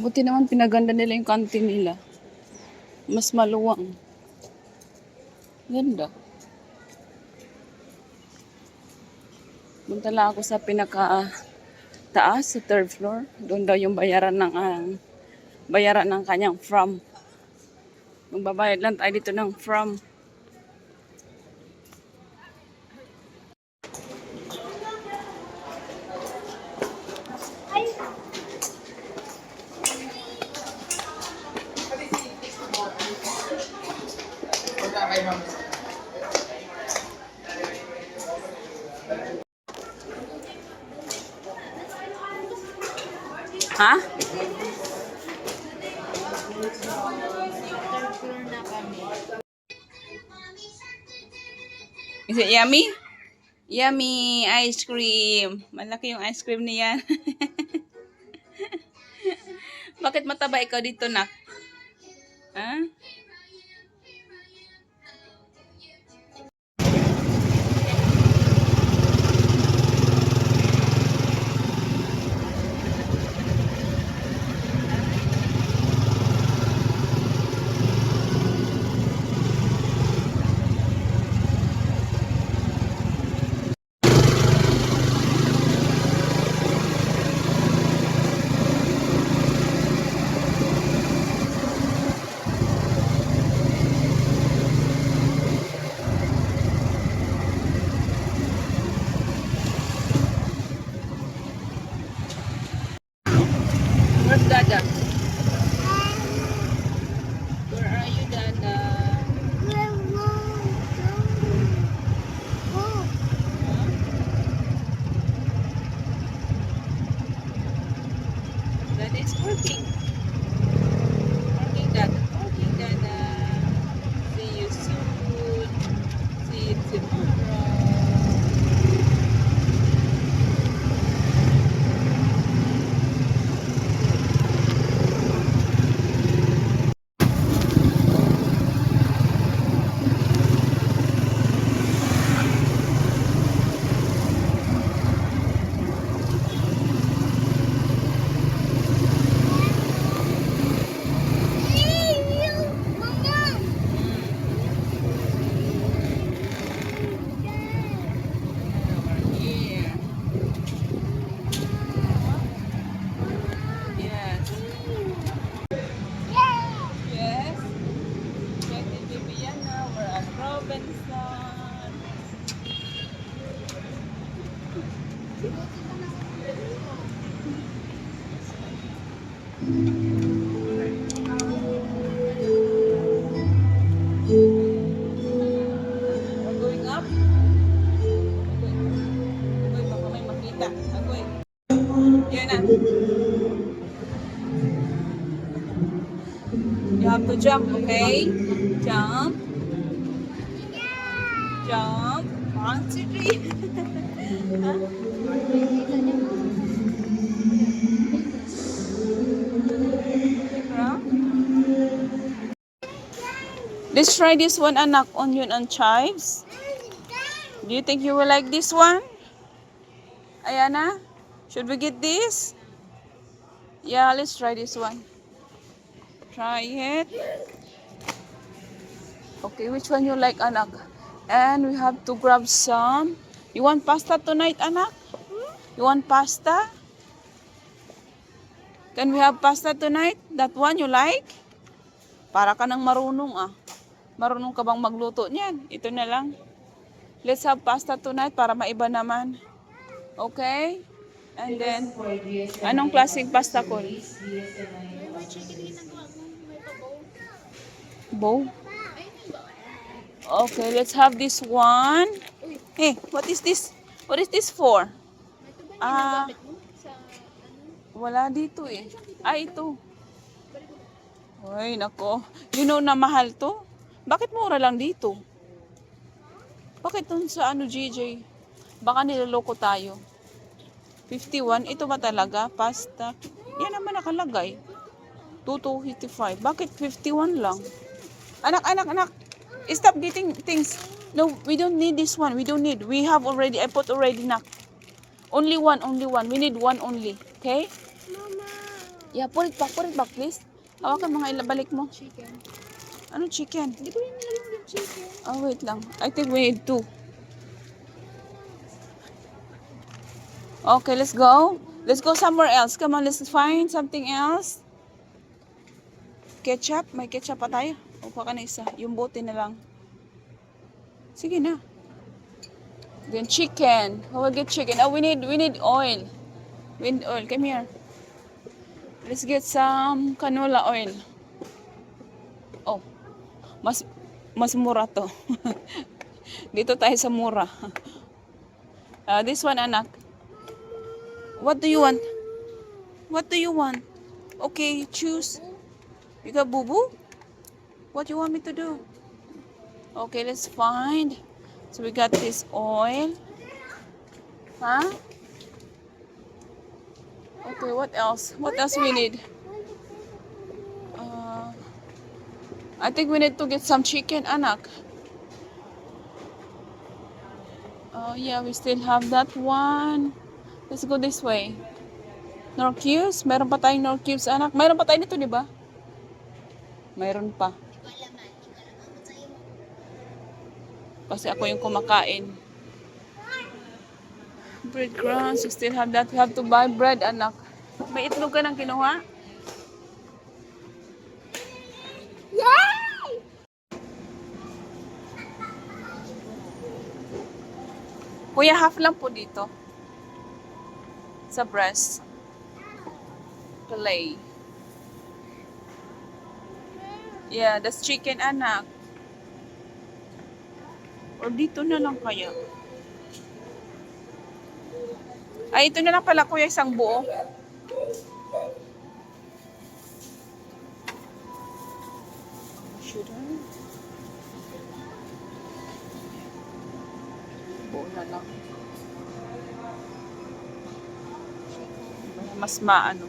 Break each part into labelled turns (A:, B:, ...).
A: Buti naman pinaganda nila yung canteen nila. Mas maluwang. Ganda. Punta lang ako sa pinaka taas, sa third floor. Doon daw yung bayaran ng kanyang from. Magbabayad lang tayo dito ng from. Ha? Is it yummy? Yummy ice cream. Malaki yung ice cream niya. Bakit mataba ikaw dito, nak? Ha? Where's Dada? Where are you, Dada? Dada is working. Working, Dada. Working, Dada. See you soon. See you tomorrow. We're going up. Agoy, baka may makita. Agoy. Yan na. You have to jump, okay? Jump. Jump. 1, 2, 3. Let's try this one, anak. Onion and chives. Do you think you will like this one? Ayana? Should we get this? Yeah, let's try this one. Try it. Okay, which one you like, anak? And we have to grab some. You want pasta tonight, anak? You want pasta? Can we have pasta tonight? That one you like? Para ka nang marunong, ah. Marunong ka bang magluto niyan? Ito na lang. Let's have pasta tonight para maiba naman. Okay? And then, anong klaseng pasta ko? Bow? Okay, let's have this one. Hey, what is this? What is this for? Wala dito eh. Ito. Ay, nako. You know na mahal to? Bakit mura lang dito? Bakit dun sa GJ? Baka niloloko tayo. 51. Ito ba talaga? Pasta. Yan naman nakalagay. 255. Bakit 51 lang? Anak. Stop getting things. No, we don't need this one. We don't need. We have already. I put already na. Only one. We need one only. Okay?
B: Mama.
A: Yeah, put it back, please. Hawakan mga ilabalik mo.
B: Chicken.
A: Ano chicken?
B: Hindi ko rin nilagyan yung chicken.
A: Oh, wait lang. I think we need two. Okay, let's go. Let's go somewhere else. Come on, let's find something else. Ketchup? May ketchup pa tayo? O pa ka na isa. Yung bote na lang. Sige na. Then chicken. Oh, we'll get chicken. Oh, we need oil. We need oil. Come here. Let's get some canola oil. Oh, mas mura to. Dito tayo sa mura. This one, anak. What do you want? What do you want? Okay, choose. You got boo-boo? What do you want me to do? Okay, let's find. So we got this oil. Huh? Okay, what else? What else we need? I think we need to get some chicken, anak. Oh yeah, we still have that one. Let's go this way. Nor cubes? Meron pa tayong nor cubes, anak. Meron pa tayo nito, di ba? Mayroon pa. Kasi ako yung kumakain. Breadcrumbs, you still have that. You have to buy bread, anak. May itlog ka nang kinuha? Kuya, half lang po dito. Sa breast. Fillet. Yeah, that's chicken, anak. Or dito na lang kaya. Ay, ito na lang pala, kuya, isang buo. Should I? Buo na lang. Mas maano.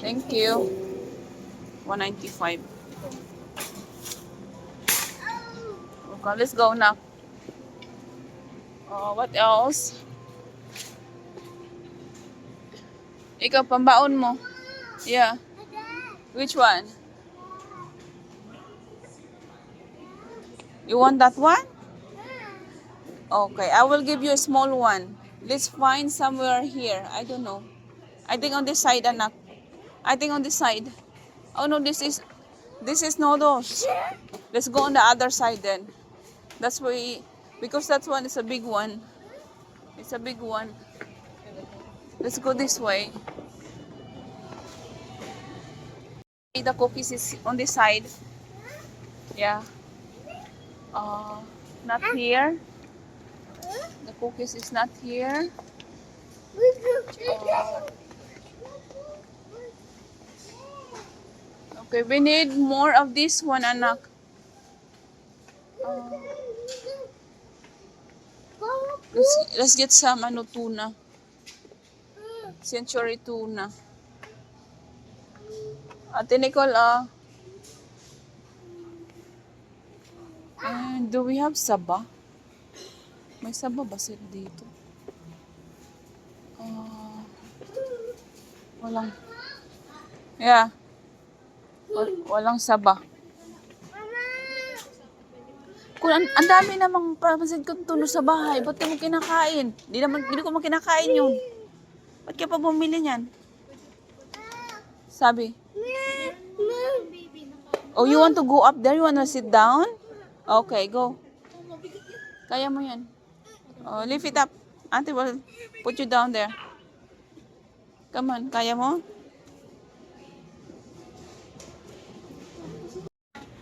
A: Thank you. 195. Okay, let's go now. What else? Ikaw, pambaon mo. Yeah. Which one? You want that one? Okay, I will give you a small one. Let's find somewhere here. I don't know. I think on this side, anak. I think on this side. Oh no, this is noodles. Let's go on the other side then. That's why, because that one is a big one. It's a big one. Let's go this way. The cookies is on this side. Yeah. Not here. The cookies is not here. Okay, we need more of this one, anak. Let's get some tuna. Century tuna. Ate Nicole, and do we have saba? May saba ba sila dito? Walang. Yeah. Walang saba. Kung ang dami namang papansin kong tuno sa bahay, ba't ka mo kinakain? Hindi ko mo kinakain yun. Ba't ka pa bumili niyan? Sabi. Oh, you want to go up there? You want to sit down? Okay, go. Kaya mo yan. Oh, lift it up. Auntie will put you down there. Come on, kaya mo?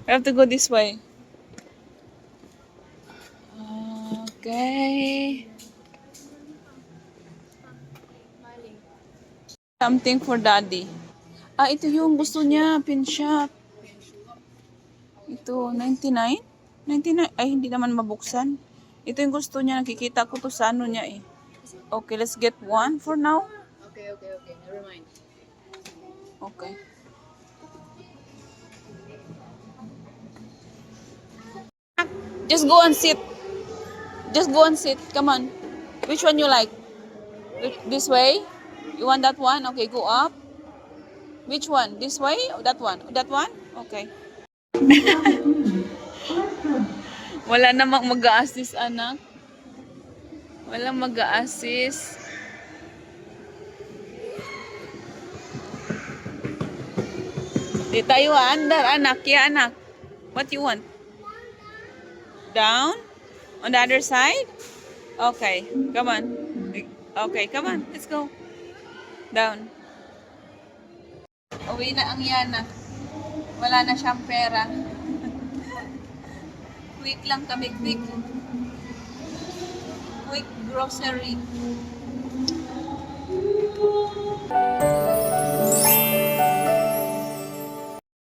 A: I have to go this way. Okay. Something for daddy. Ito yung gusto niya, pin shop. Ito, 99? 99? Ay, hindi naman mabuksan. Ito yung gusto niya, nakikita ko to sa ano niya eh. Okay, let's get one for now.
B: Okay. Never mind.
A: Okay. Just go and sit. Just go and sit. Come on. Which one you like? This way? You want that one? Okay, go up. Which one? This way? Or that one? That one? Okay. Wala namang mag-a-assist, anak. Walang mag-a-assist. Di tayo andar, anak. Ya, anak. What you want? Down? On the other side? Okay. Come on. Okay, come on. Let's go. Down. Uwi na ang Yana. Wala na siyang pera. Quick lang kami, quick. Quick grocery.